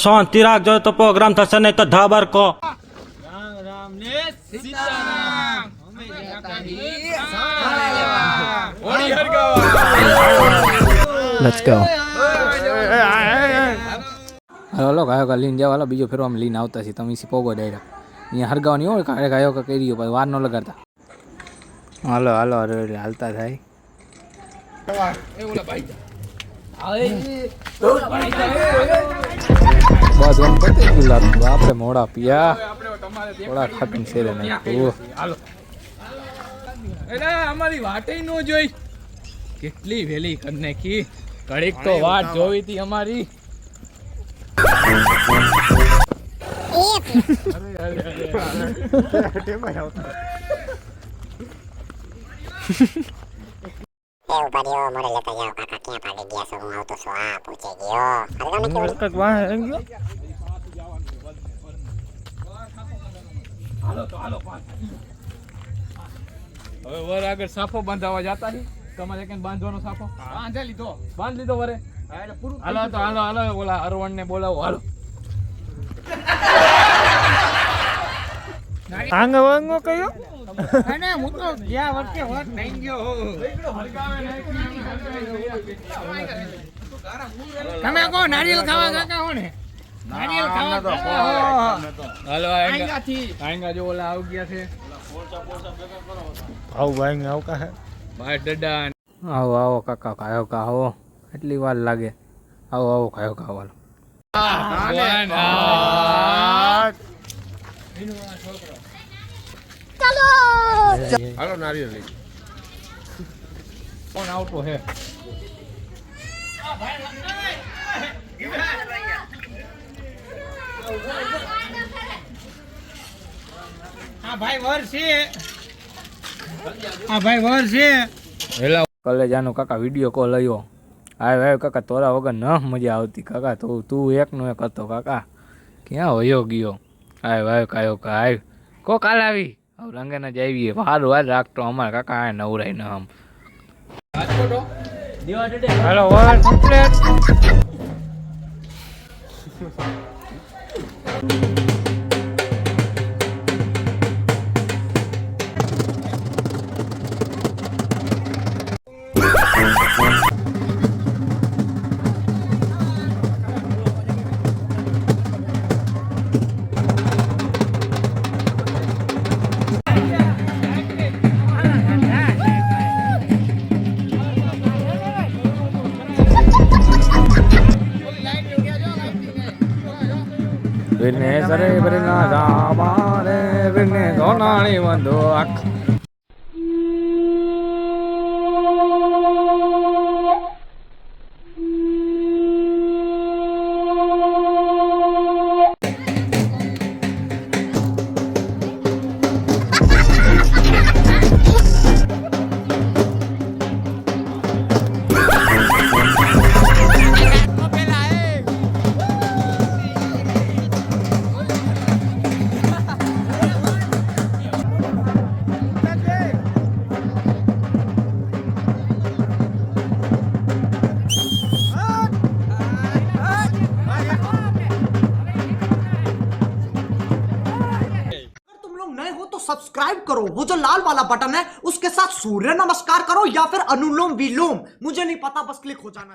શાંતિ રાખજો તો પ્રોગ્રામ થશે નહીં તો ધાબર કો. રામ રામ ને સીતારામ. અમે જતા હી હોળી હરગાવા. Let's go. હાલો ગાયો કા લઈને જાવ. હાલો બીજો ફેરો અમે લઈને આવતા છીએ. તમે પોગો ડાયરેક્ટ અહીંયા હરગાવાની હોય કાંઈ ગાયો કા કરી પછી વાર ન લગાડતા. હાલો હાલો અરે હાલતા થાય. બસ આમ પતી ગયું લાગતું. આપણે મોડા પિયા મોડા ખાતું શેરે અમારી વાટે નો જોઈ કેટલી વેલી કરી નાખી. ઘડીક તો વાટ જોવી હતી અમારી. बढ़िया मोरे लेता जाओ काका क्या भागे गया सो હું આવતો છું આ પૂછે ગયો હરગામે કેવડી કક વાહ ગયો. હાલો તો હાલો હવે વર આગળ સાફો બાંધવા જતા હી. તમારે કેમ બાંધવાનો સાફો બાંધી લીધો વરે. એટલે પૂરું હાલો તો હાલો હાલો ઓલા અરવણ ને બોલાવો હાલો. આંગ વાંગો કયો અને હું તો ગયા વર્ષે વાત નહીં ગયો હો. તમે કો નારિયેલ ખાવા કાકા હો ને નારિયેલ ખાવા હાલો આંગા જો ઓલા આવ ગયા છે. આવ ભાઈ આવ કા હે ભાઈ ડડા આવો આવો કાકા કાયો કા આવો. એટલી વાર લાગે. આવો આવો કાયો કા વાલો. હાલો નારિયેલ લઈ કોણ આવતો હે. આ ભાઈ વર છે. હેલા કલે જાનો કાકા વિડિયો કોલ આવ્યો. આવ્યો કાકા તોરા વગર ન મજા આવતી કાકા. તો તું એકનો એક હતો કાકા. ક્યાં વયો ગયો. આવ્યો કાયો કા આવ્યો કો કાલ આવી રંગે ના જાવીએ. સારું વાર રાખતો અમારા કાકા આ નવરાય ન આમ. હાલો વર કમ્પ્લીટ. વિને સરે બરના જામારે વિને સોનાણી વંદો આખ. सब्सक्राइब करो, वो जो लाल वाला बटन है उसके साथ सूर्य नमस्कार करो या फिर अनुलोम विलोम, मुझे नहीं पता, बस क्लिक हो जाना।